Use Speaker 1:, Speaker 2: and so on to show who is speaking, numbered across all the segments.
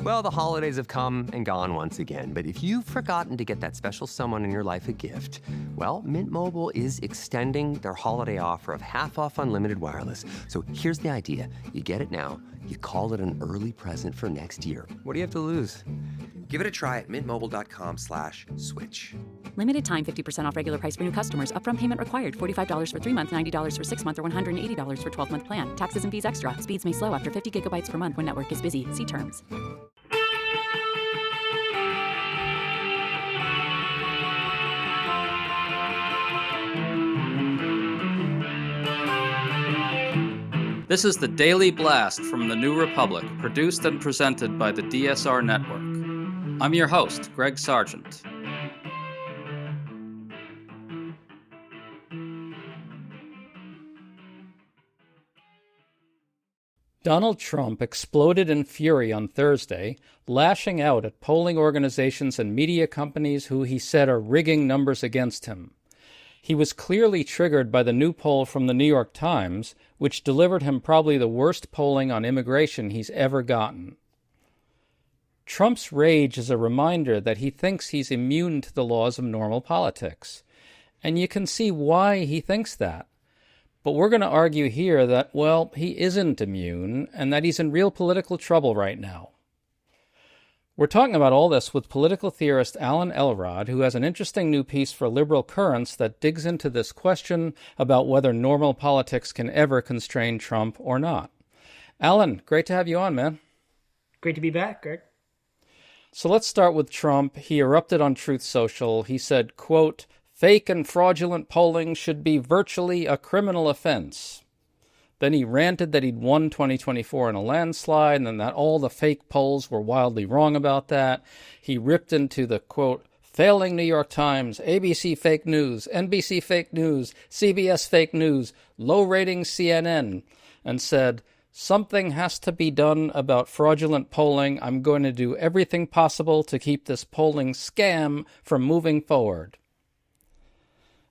Speaker 1: Well, the holidays have come and gone once again, but if you've forgotten to get that special someone in your life a gift, well, Mint Mobile is extending their holiday offer of half off unlimited wireless. So here's the idea. You get it now, you call it an early present for next year. What do you have to lose? Give it a try at mintmobile.com/switch.
Speaker 2: Limited time 50% off regular price for new customers. Upfront payment required. $45 for 3 months, $90 for 6 months, or $180 for 12-month plan. Taxes and fees extra. Speeds may slow after 50 gigabytes per month when network is busy. See terms.
Speaker 3: This is the Daily Blast from the New Republic, produced and presented by the DSR Network. I'm your host, Greg Sargent. Donald Trump exploded in fury on Thursday, lashing out at polling organizations and media companies who he said are rigging numbers against him. He was clearly triggered by the new poll from the New York Times, which delivered him probably the worst polling on immigration he's ever gotten. Trump's rage is a reminder that he thinks he's immune to the laws of normal politics. And you can see why he thinks that. But we're going to argue here that, well, he isn't immune, and that he's in real political trouble right now. We're talking about all this with political theorist Alan Elrod, who has an interesting new piece for Liberal Currents that digs into this question about whether normal politics can ever constrain Trump or not. Alan, great to have you on, man.
Speaker 4: Great to be back, Greg.
Speaker 3: So let's start with Trump. He erupted on Truth Social. He said, quote, "Fake and fraudulent polling should be virtually a criminal offense." Then he ranted that he'd won 2024 in a landslide and that all the fake polls were wildly wrong about that. He ripped into the, quote, "failing New York Times, ABC fake news, NBC fake news, CBS fake news, low-rating CNN," and said, "Something has to be done about fraudulent polling. I'm going to do everything possible to keep this polling scam from moving forward."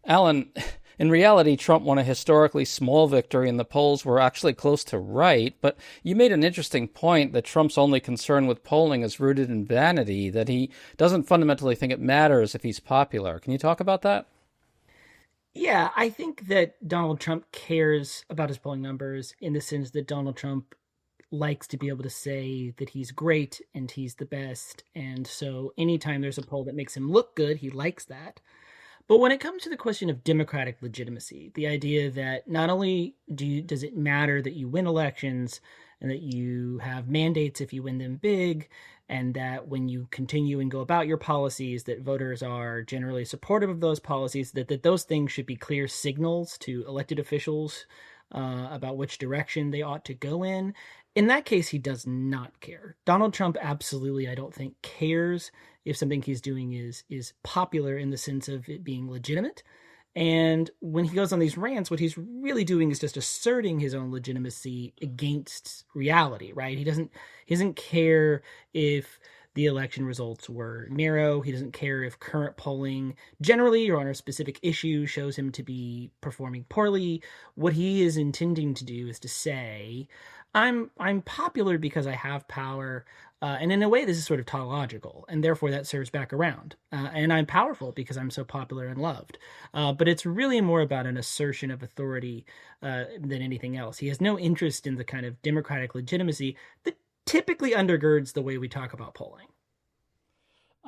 Speaker 3: Alan, in reality, Trump won a historically small victory and the polls were actually close to right, but you made an interesting point that Trump's only concern with polling is rooted in vanity, that he doesn't fundamentally think it matters if he's popular. Can you talk about that?
Speaker 4: Yeah, I think that Donald Trump cares about his polling numbers in the sense that Donald Trump likes to be able to say that he's great and he's the best. And so anytime there's a poll that makes him look good, he likes that. But when it comes to the question of democratic legitimacy, the idea that not only does it matter that you win elections and that you have mandates if you win them big, and that when you continue and go about your policies, that voters are generally supportive of those policies, that those things should be clear signals to elected officials about which direction they ought to go in. In that case, he does not care. Donald Trump absolutely, I don't think, cares if something he's doing is popular in the sense of it being legitimate. And when he goes on these rants, what he's really doing is just asserting his own legitimacy against reality, right? He doesn't care if the election results were narrow. He doesn't care if current polling generally or on a specific issue shows him to be performing poorly. What he is intending to do is to say, I'm popular because I have power, and in a way this is sort of tautological, and therefore that serves back around. And I'm powerful because I'm so popular and loved. But it's really more about an assertion of authority than anything else. He has no interest in the kind of democratic legitimacy that typically undergirds the way we talk about polling.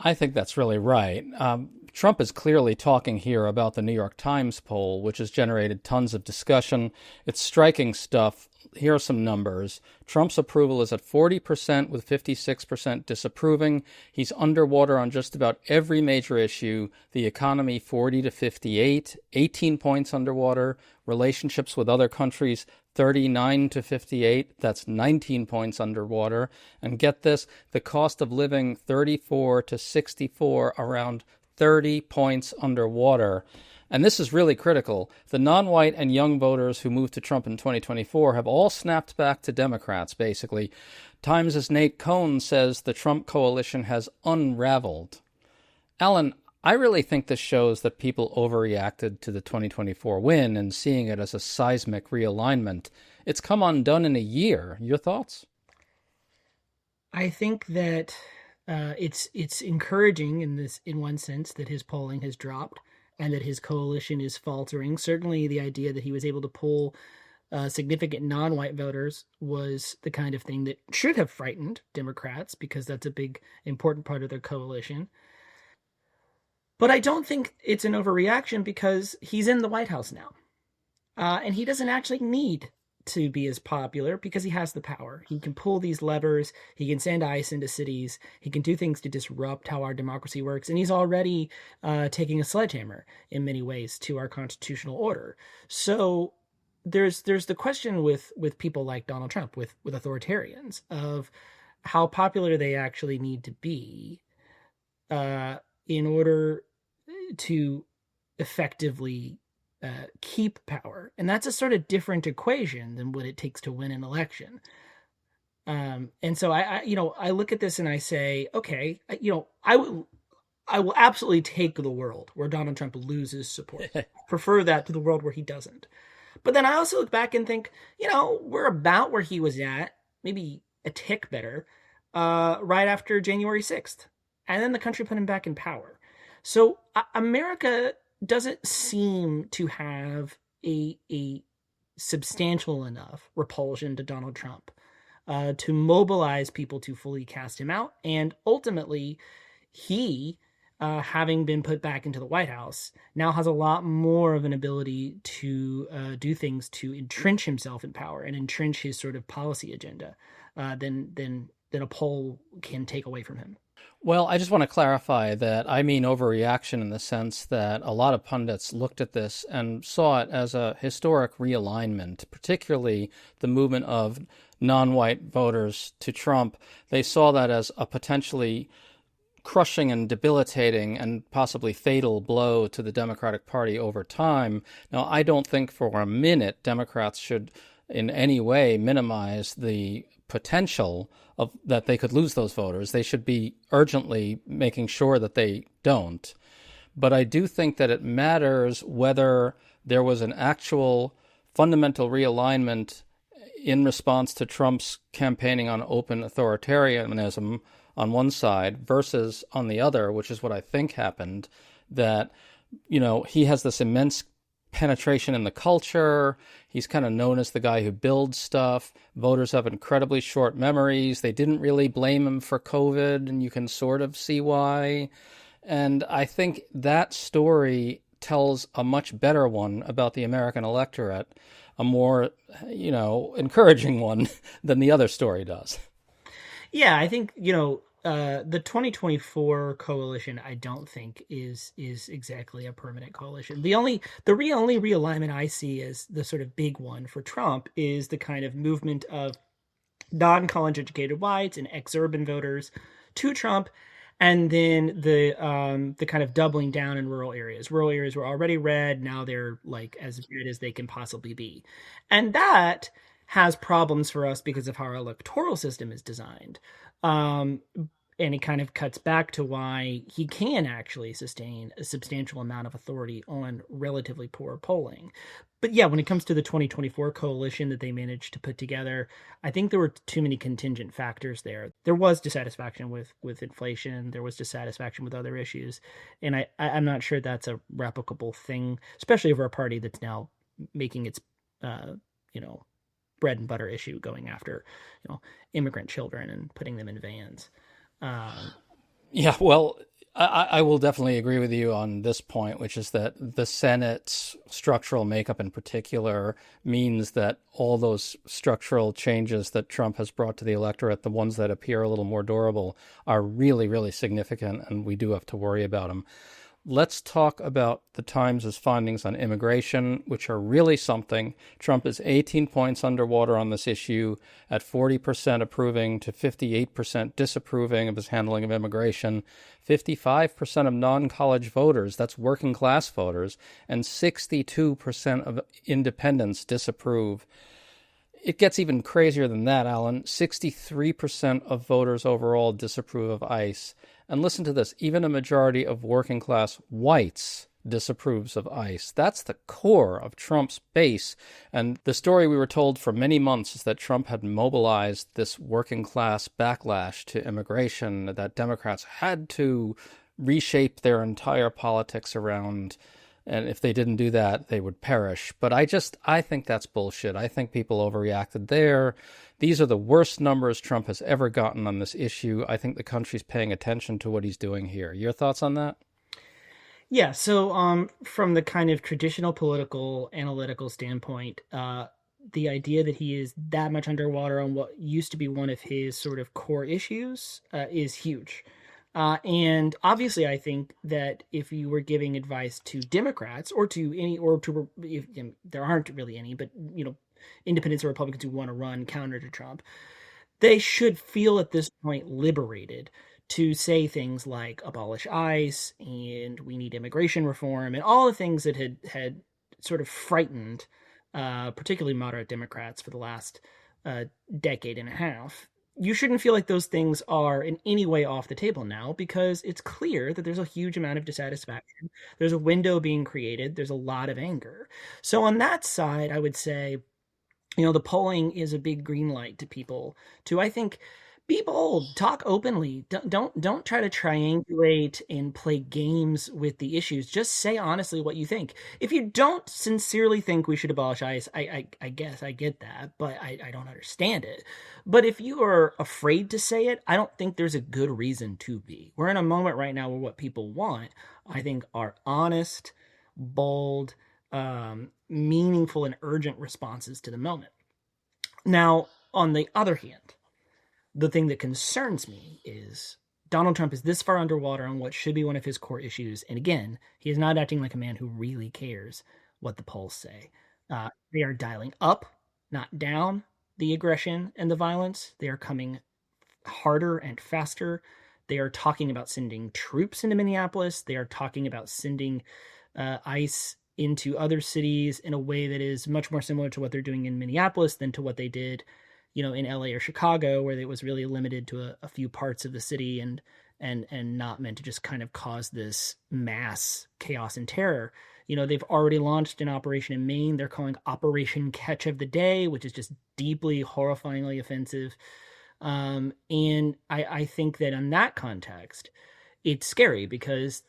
Speaker 3: I think that's really right. Trump is clearly talking here about the New York Times poll, which has generated tons of discussion. It's striking stuff. Here are some numbers. Trump's approval is at 40% with 56% disapproving. He's underwater on just about every major issue. The economy 40 to 58, 18 points underwater. Relationships with other countries 39 to 58. That's 19 points underwater. And get this, the cost of living 34 to 64, around 30 points underwater. And this is really critical. The non-white and young voters who moved to Trump in 2024 have all snapped back to Democrats, basically. Times' Nate Cohn says the Trump coalition has unraveled. Alan, I really think this shows that people overreacted to the 2024 win and seeing it as a seismic realignment. It's come undone in a year. Your thoughts?
Speaker 4: I think that it's encouraging in one sense that his polling has dropped and that his coalition is faltering. Certainly, the idea that he was able to pull significant non-white voters was the kind of thing that should have frightened Democrats because that's a big important part of their coalition. But I don't think it's an overreaction because he's in the White House now, and he doesn't actually need to be as popular because he has the power. He can pull these levers. He can send ICE into cities. He can do things to disrupt how our democracy works. And he's already taking a sledgehammer in many ways to our constitutional order. So there's the question with people like Donald Trump, with authoritarians, of how popular they actually need to be in order to effectively keep power. And that's a sort of different equation than what it takes to win an election. And so I look at this and I say, okay, I will absolutely take the world where Donald Trump loses support. Prefer that to the world where he doesn't. But then I also look back and think, we're about where he was at, maybe a tick better, right after January 6th. And then the country put him back in power. So America doesn't seem to have a substantial enough repulsion to Donald Trump to mobilize people to fully cast him out. And ultimately, he, having been put back into the White House, now has a lot more of an ability to do things to entrench himself in power and entrench his sort of policy agenda than a poll can take away from him.
Speaker 3: Well, I just want to clarify that I mean overreaction in the sense that a lot of pundits looked at this and saw it as a historic realignment, particularly the movement of non-white voters to Trump. They saw that as a potentially crushing and debilitating and possibly fatal blow to the Democratic Party over time. Now, I don't think for a minute Democrats should in any way minimize the potential of that they could lose those voters. They should be urgently making sure that they don't. But I do think that it matters whether there was an actual fundamental realignment in response to Trump's campaigning on open authoritarianism on one side versus on the other, which is what I think happened, that, he has this immense penetration in the culture. He's kind of known as the guy who builds stuff. Voters have incredibly short memories. They didn't really blame him for COVID, and you can sort of see why. And I think that story tells a much better one about the American electorate, a more, encouraging one than the other story does.
Speaker 4: Yeah, I think, the 2024 coalition, I don't think is exactly a permanent coalition. The only realignment I see as the sort of big one for Trump is the kind of movement of non-college educated whites and ex-urban voters to Trump, and then the kind of doubling down in rural areas. Rural areas were already red, now they're like as red as they can possibly be, and that has problems for us because of how our electoral system is designed. And it kind of cuts back to why he can actually sustain a substantial amount of authority on relatively poor polling. But yeah, when it comes to the 2024 coalition that they managed to put together, I think there were too many contingent factors there. There was dissatisfaction with inflation. There was dissatisfaction with other issues. And I'm not sure that's a replicable thing, especially over a party that's now making its, bread and butter issue going after, immigrant children and putting them in vans.
Speaker 3: Yeah, well, I will definitely agree with you on this point, which is that the Senate's structural makeup in particular means that all those structural changes that Trump has brought to the electorate, the ones that appear a little more durable, are really, really significant, and we do have to worry about them. Let's talk about the Times' findings on immigration, which are really something. Trump is 18 points underwater on this issue, at 40% approving to 58% disapproving of his handling of immigration. 55% of non-college voters, that's working class voters, and 62% of independents disapprove. It gets even crazier than that, Alan. 63% of voters overall disapprove of ICE. And listen to this, even a majority of working class whites disapproves of ICE. That's the core of Trump's base. And the story we were told for many months is that Trump had mobilized this working class backlash to immigration, that Democrats had to reshape their entire politics around, and if they didn't do that, they would perish. But I think that's bullshit. I think people overreacted there. These are the worst numbers Trump has ever gotten on this issue. I think the country's paying attention to what he's doing here. Your thoughts on that?
Speaker 4: Yeah, so from the kind of traditional political analytical standpoint, the idea that he is that much underwater on what used to be one of his sort of core issues is huge. And obviously, I think that if you were giving advice to Democrats or to any, or to, if, there aren't really any, but, independents or Republicans who want to run counter to Trump, they should feel at this point liberated to say things like abolish ICE and we need immigration reform and all the things that had sort of frightened particularly moderate Democrats for the last decade and a half. You shouldn't feel like those things are in any way off the table now, because it's clear that there's a huge amount of dissatisfaction. There's a window being created. There's a lot of anger. So on that side, I would say, the polling is a big green light to people to, I think, be bold, talk openly. Don't try to triangulate and play games with the issues. Just say honestly what you think. If you don't sincerely think we should abolish ICE, I guess I get that, but I don't understand it. But if you are afraid to say it, I don't think there's a good reason to be. We're in a moment right now where what people want, I think, are honest, bold, meaningful, and urgent responses to the moment. Now, on the other hand, the thing that concerns me is Donald Trump is this far underwater on what should be one of his core issues. And again, he is not acting like a man who really cares what the polls say. They are dialing up, not down, the aggression and the violence. They are coming harder and faster. They are talking about sending troops into Minneapolis. They are talking about sending ICE into other cities in a way that is much more similar to what they're doing in Minneapolis than to what they did in LA or Chicago, where it was really limited to a few parts of the city and not meant to just kind of cause this mass chaos and terror. They've already launched an operation in Maine they're calling Operation Catch of the Day, which is just deeply, horrifyingly offensive. And I think that in that context, it's scary because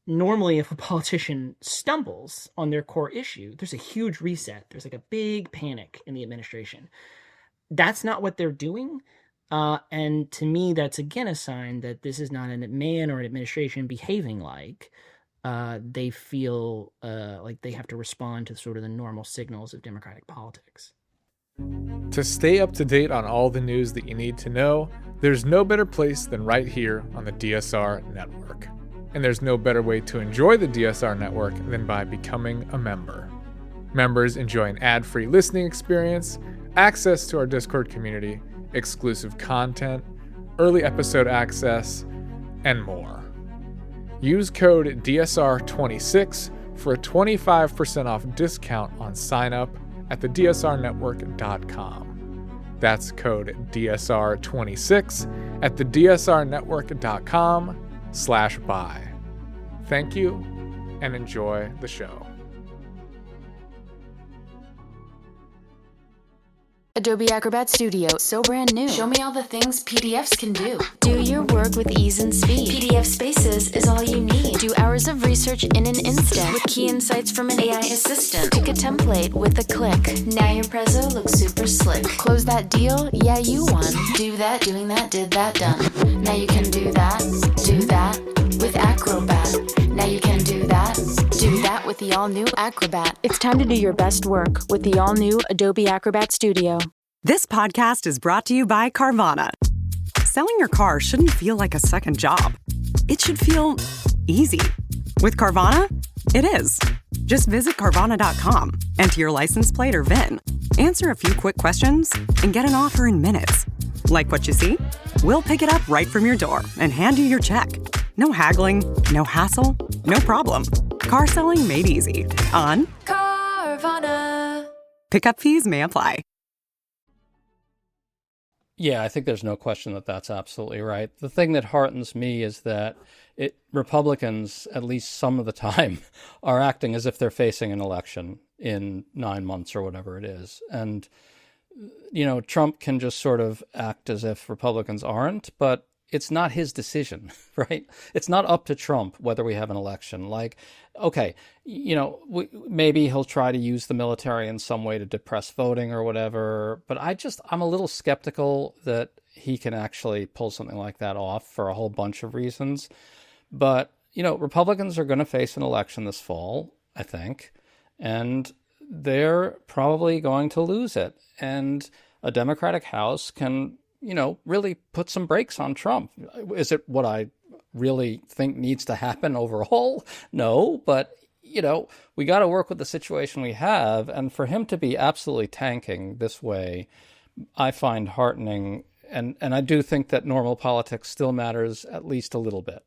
Speaker 4: normally if a politician stumbles on their core issue, there's a huge reset. There's like a big panic in the administration. That's not what they're doing. And to me, that's again a sign that this is not a man or an administration behaving like they feel like they have to respond to sort of the normal signals of democratic politics.
Speaker 5: To stay up to date on all the news that you need to know, there's no better place than right here on the DSR Network. And there's no better way to enjoy the DSR Network than by becoming a member. Members enjoy an ad-free listening experience, access to our Discord community, exclusive content, early episode access, and more. Use code DSR26 for a 25% off discount on sign-up at thedsrnetwork.com. That's code DSR26 at thedsrnetwork.com/buy. Thank you, and enjoy the show.
Speaker 6: Adobe Acrobat Studio, so brand new. Show me all the things PDFs can do. Do your work with ease and speed. PDF Spaces is all you need. Do hours of research in an instant with key insights from an AI assistant. Pick a template with a click. Now your prezzo looks super slick. Close that deal? Yeah, you won. Do that, doing that, did that, done. Now you can do that with Acrobat. Now you can do that with the all-new Acrobat. It's time to do your best work with the all-new Adobe Acrobat Studio.
Speaker 7: This podcast is brought to you by Carvana. Selling your car shouldn't feel like a second job. It should feel easy. With Carvana, it is. Just visit Carvana.com, enter your license plate or VIN, answer a few quick questions, and get an offer in minutes. Like what you see? We'll pick it up right from your door and hand you your check. No haggling, no hassle, no problem. Car selling made easy on
Speaker 6: Carvana.
Speaker 7: Pickup fees may apply.
Speaker 3: Yeah, I think there's no question that that's absolutely right. The thing that heartens me is that Republicans, at least some of the time, are acting as if they're facing an election in 9 months or whatever it is. And, Trump can just sort of act as if Republicans aren't, but it's not his decision, right? It's not up to Trump whether we have an election. Like, okay, maybe he'll try to use the military in some way to depress voting or whatever. But I'm a little skeptical that he can actually pull something like that off for a whole bunch of reasons. But, Republicans are going to face an election this fall, I think, and they're probably going to lose it. And a Democratic House can really put some brakes on Trump. Is it what I really think needs to happen overall? No, but, we got to work with the situation we have. And for him to be absolutely tanking this way, I find heartening. And I do think that normal politics still matters at least a little bit.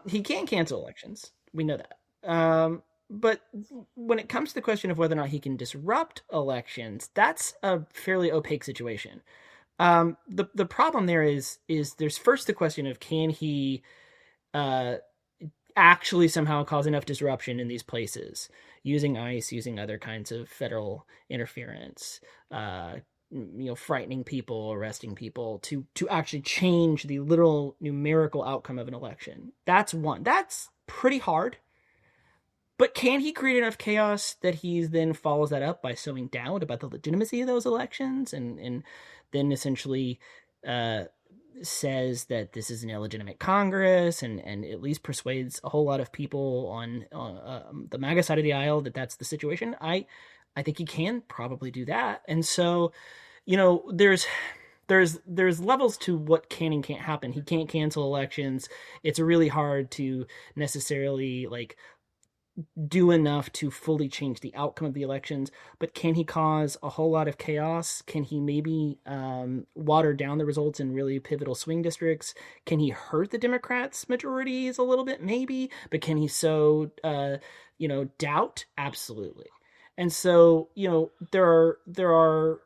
Speaker 4: He can cancel elections. We know that. But when it comes to the question of whether or not he can disrupt elections, that's a fairly opaque situation. The problem there is there's first the question of, can he actually somehow cause enough disruption in these places using ICE, using other kinds of federal interference, frightening people, arresting people to actually change the literal numerical outcome of an election. That's one. That's pretty hard. But can he create enough chaos that he then follows that up by sowing doubt about the legitimacy of those elections and then essentially says that this is an illegitimate Congress and at least persuades a whole lot of people on the MAGA side of the aisle that that's the situation? I think he can probably do that. And so, there's levels to what can and can't happen. He can't cancel elections. It's really hard to necessarily do enough to fully change the outcome of the elections, but can he cause a whole lot of chaos? Can he maybe water down the results in really pivotal swing districts? Can he hurt the Democrats' majorities a little bit? Maybe, but can he sow doubt? Absolutely. And so, there are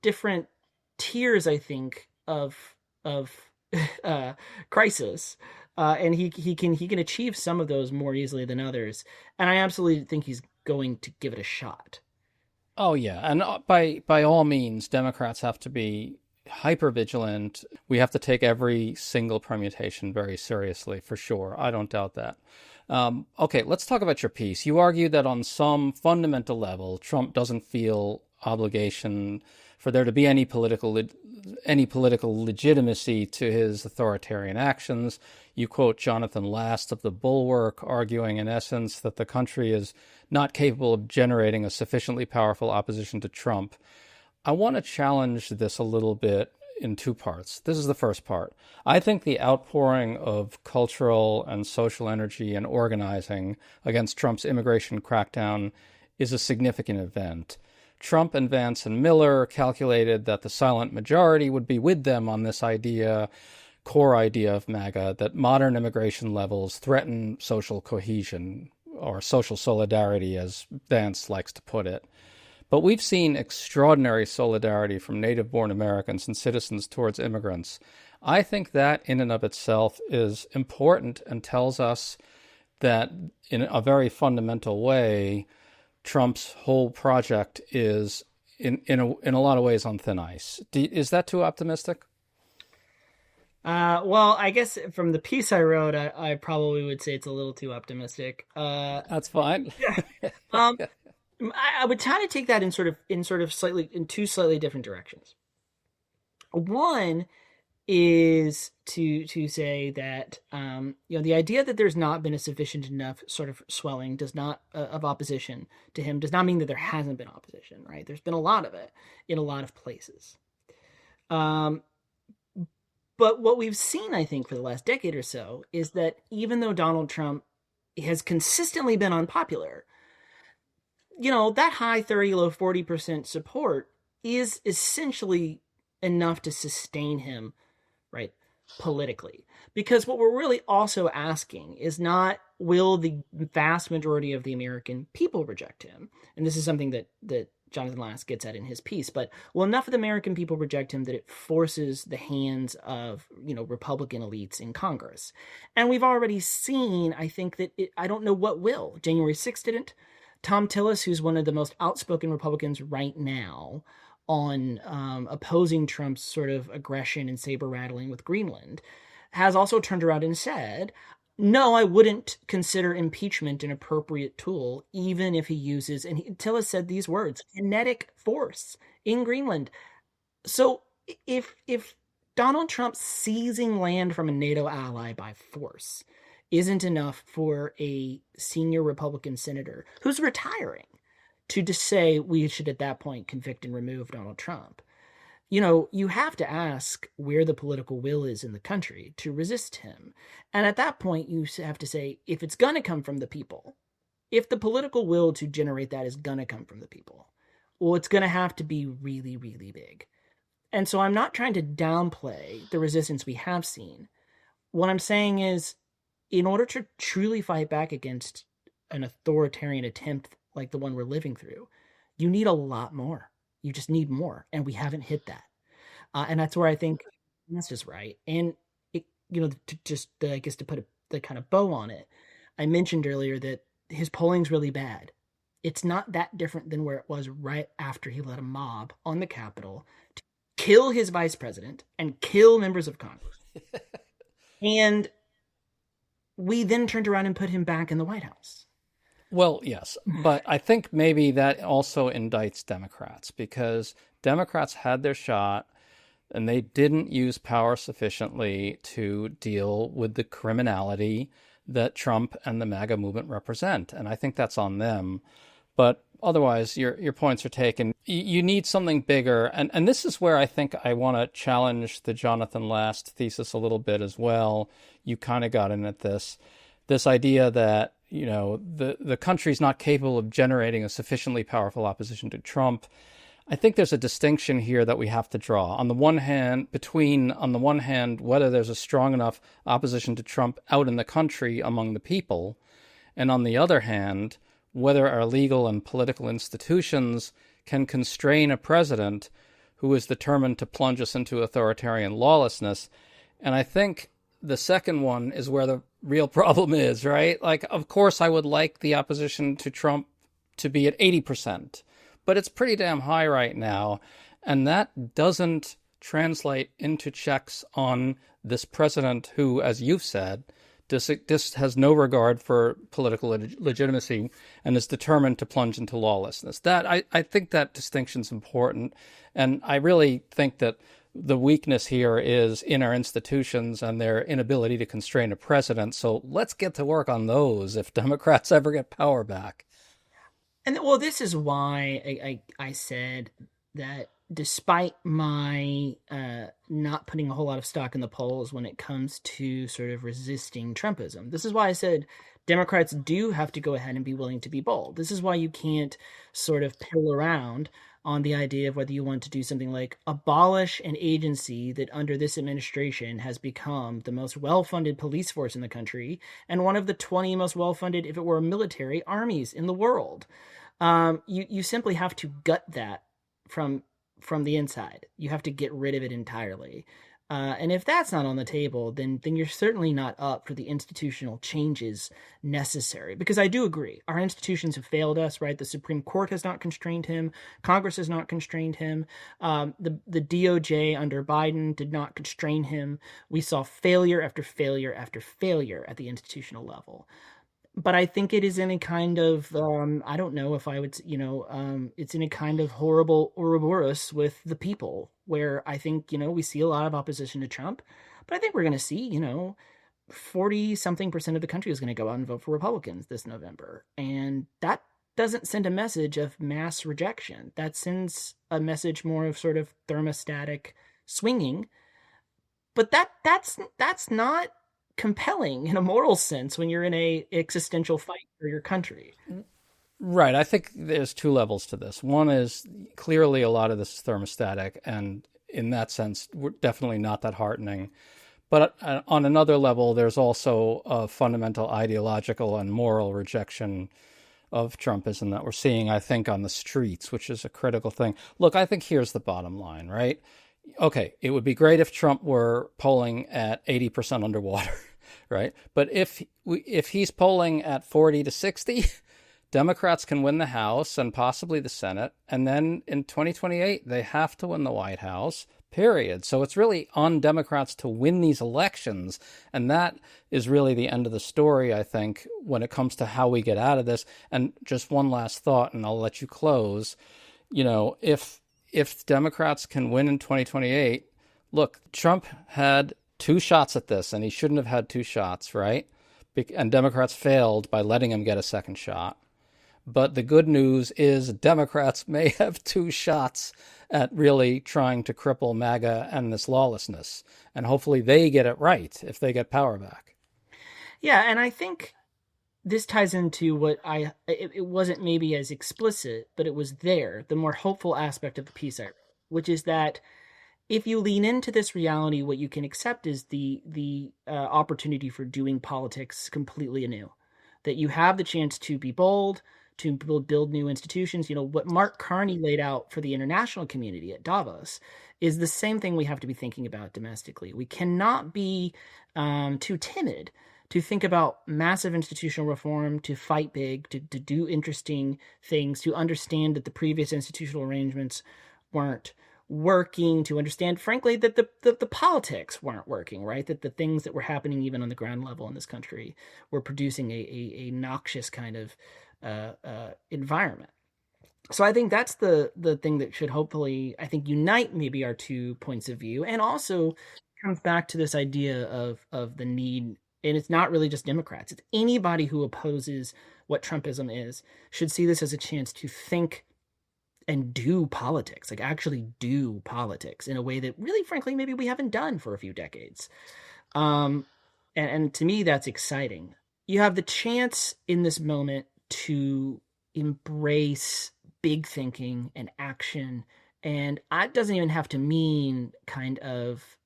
Speaker 4: different tiers, I think, of crisis. And he can achieve some of those more easily than others. And I absolutely think he's going to give it a shot.
Speaker 3: Oh, yeah. And by all means, Democrats have to be hyper vigilant. We have to take every single permutation very seriously, for sure. I don't doubt that. Okay, let's talk about your piece. You argue that on some fundamental level, Trump doesn't feel obligation for there to be any political legitimacy to his authoritarian actions. You quote Jonathan Last of The Bulwark, arguing in essence that the country is not capable of generating a sufficiently powerful opposition to Trump. I want to challenge this a little bit in two parts. This is the first part. I think the outpouring of cultural and social energy and organizing against Trump's immigration crackdown is a significant event. Trump and Vance and Miller calculated that the silent majority would be with them on this core idea of MAGA, that modern immigration levels threaten social cohesion, or social solidarity, as Vance likes to put it. But we've seen extraordinary solidarity from native-born Americans and citizens towards immigrants. I think that in and of itself is important and tells us that in a very fundamental way, Trump's whole project is in a lot of ways on thin ice. Is that too optimistic?
Speaker 4: Well, I guess from the piece I wrote, I probably would say it's a little too optimistic.
Speaker 3: That's fine.
Speaker 4: I would try to take that in two slightly different directions. One is to say that the idea that there's not been a sufficient enough sort of swelling of opposition to him does not mean that there hasn't been opposition, right? There's been a lot of it in a lot of places. But what we've seen, I think, for the last decade or so is that even though Donald Trump has consistently been unpopular, that high 30, low 40% support is essentially enough to sustain him, right, politically. Because what we're really also asking is not, will the vast majority of the American people reject him? And this is something that Jonathan Last gets at in his piece. But will enough of the American people reject him that it forces the hands of, Republican elites in Congress? And we've already seen, I think, that I don't know what will. January 6th didn't. Tom Tillis, who's one of the most outspoken Republicans right now on opposing Trump's sort of aggression and saber rattling with Greenland, has also turned around and said, no, I wouldn't consider impeachment an appropriate tool, even if he uses, and Tillis said these words, kinetic force in Greenland. So if Donald Trump seizing land from a NATO ally by force isn't enough for a senior Republican senator who's retiring to just say we should at that point convict and remove Donald Trump, you have to ask where the political will is in the country to resist him. And at that point, you have to say, if it's going to come from the people, if the political will to generate that is going to come from the people, well, it's going to have to be really, really big. And so I'm not trying to downplay the resistance we have seen. What I'm saying is, in order to truly fight back against an authoritarian attempt like the one we're living through, you need a lot more. You just need more, and we haven't hit that. And that's where I think that's just right. And, to put the kind of bow on it, I mentioned earlier that his polling's really bad. It's not that different than where it was right after he led a mob on the Capitol to kill his vice president and kill members of Congress. And we then turned around and put him back in the White House.
Speaker 3: Well, yes, but I think maybe that also indicts Democrats, because Democrats had their shot and they didn't use power sufficiently to deal with the criminality that Trump and the MAGA movement represent. And I think that's on them. But otherwise, your points are taken. You need something bigger. And this is where I think I want to challenge the Jonathan Last thesis a little bit as well. You kind of got in at this idea that the country's not capable of generating a sufficiently powerful opposition to Trump. I think there's a distinction here that we have to draw. On the one hand, whether there's a strong enough opposition to Trump out in the country among the people, and on the other hand, whether our legal and political institutions can constrain a president who is determined to plunge us into authoritarian lawlessness. And I think the second one is where the real problem is, right? Like, of course, I would like the opposition to Trump to be at 80%, but it's pretty damn high right now. And that doesn't translate into checks on this president who, as you've said, this has no regard for political legitimacy and is determined to plunge into lawlessness. That I think that distinction's important. And I really think that the weakness here is in our institutions and their inability to constrain a president. So let's get to work on those if Democrats ever get power back.
Speaker 4: And well, this is why I said that despite my not putting a whole lot of stock in the polls when it comes to sort of resisting Trumpism, this is why I said Democrats do have to go ahead and be willing to be bold. This is why you can't sort of pill around on the idea of whether you want to do something like abolish an agency that under this administration has become the most well-funded police force in the country and one of the 20 most well-funded, if it were military, armies in the world. You simply have to gut that from the inside. You have to get rid of it entirely. And if that's not on the table, then you're certainly not up for the institutional changes necessary. Because I do agree, our institutions have failed us, right? The Supreme Court has not constrained him. Congress has not constrained him. The DOJ under Biden did not constrain him. We saw failure after failure after failure at the institutional level. But I think it is in a kind of, I don't know if I would, it's in a kind of horrible Ouroboros with the people, where I think, we see a lot of opposition to Trump, but I think we're going to see, 40-something% of the country is going to go out and vote for Republicans this November. And that doesn't send a message of mass rejection. That sends a message more of sort of thermostatic swinging. But that's not compelling in a moral sense when you're in a existential fight for your country.
Speaker 3: Right. I think there's two levels to this. One is clearly a lot of this is thermostatic, and in that sense, we're definitely not that heartening. But on another level, there's also a fundamental ideological and moral rejection of Trumpism that we're seeing, I think, on the streets, which is a critical thing. Look, I think here's the bottom line, right? Okay, it would be great if Trump were polling at 80% underwater, right? But if he's polling at 40 to 60, Democrats can win the House and possibly the Senate. And then in 2028, they have to win the White House, period. So it's really on Democrats to win these elections. And that is really the end of the story, I think, when it comes to how we get out of this. And just one last thought, and I'll let you close. You know, if Democrats can win in 2028, look, Trump had 2 shots at this, and he shouldn't have had 2 shots, right? And Democrats failed by letting him get a second shot. But the good news is Democrats may have 2 shots at really trying to cripple MAGA and this lawlessness. And hopefully they get it right if they get power back.
Speaker 4: Yeah, and I think this ties into what it wasn't maybe as explicit, but it was there, the more hopeful aspect of the piece I wrote, which is that if you lean into this reality, what you can accept is the opportunity for doing politics completely anew, that you have the chance to be bold, to build new institutions. You know, what Mark Carney laid out for the international community at Davos is the same thing we have to be thinking about domestically. We cannot be too timid to think about massive institutional reform, to fight big, to do interesting things, to understand that the previous institutional arrangements weren't working, to understand, frankly, that the politics weren't working, right? That the things that were happening even on the ground level in this country were producing a noxious kind of environment. So I think that's the thing that should hopefully, I think, unite maybe our 2 points of view, and also comes back to this idea of the need. And it's not really just Democrats. It's anybody who opposes what Trumpism is should see this as a chance to think and do politics, like actually do politics in a way that really, frankly, maybe we haven't done for a few decades. And to me, that's exciting. You have the chance in this moment to embrace big thinking and action. And that doesn't even have to mean kind of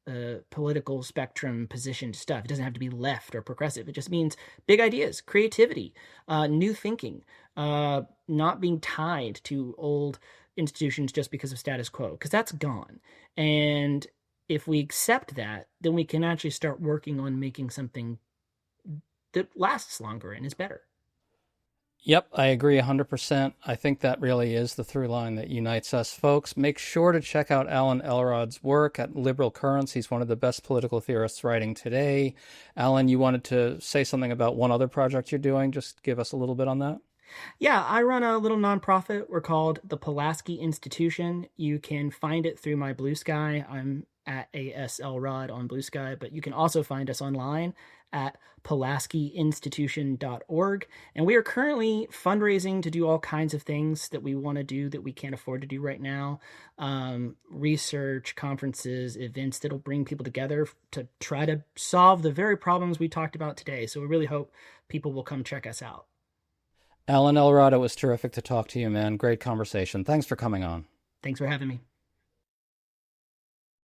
Speaker 4: political spectrum positioned stuff. It doesn't have to be left or progressive. It just means big ideas, creativity, new thinking, not being tied to old institutions just because of status quo, because that's gone. And if we accept that, then we can actually start working on making something that lasts longer and is better.
Speaker 3: Yep, I agree 100%. I think that really is the through line that unites us. Folks, make sure to check out Alan Elrod's work at Liberal Currents. He's one of the best political theorists writing today. Alan, you wanted to say something about one other project you're doing. Just give us a little bit on that.
Speaker 4: Yeah, I run a little nonprofit. We're called the Pulaski Institution. You can find it through my Blue Sky. I'm at ASLrod on Blue Sky, but you can also find us online at pulaskiinstitution.org. And we are currently fundraising to do all kinds of things that we want to do that we can't afford to do right now. Research, conferences, events that'll bring people together to try to solve the very problems we talked about today. So we really hope people will come check us out.
Speaker 3: Alan Elrod, it was terrific to talk to you, man. Great conversation. Thanks for coming on.
Speaker 4: Thanks for having me.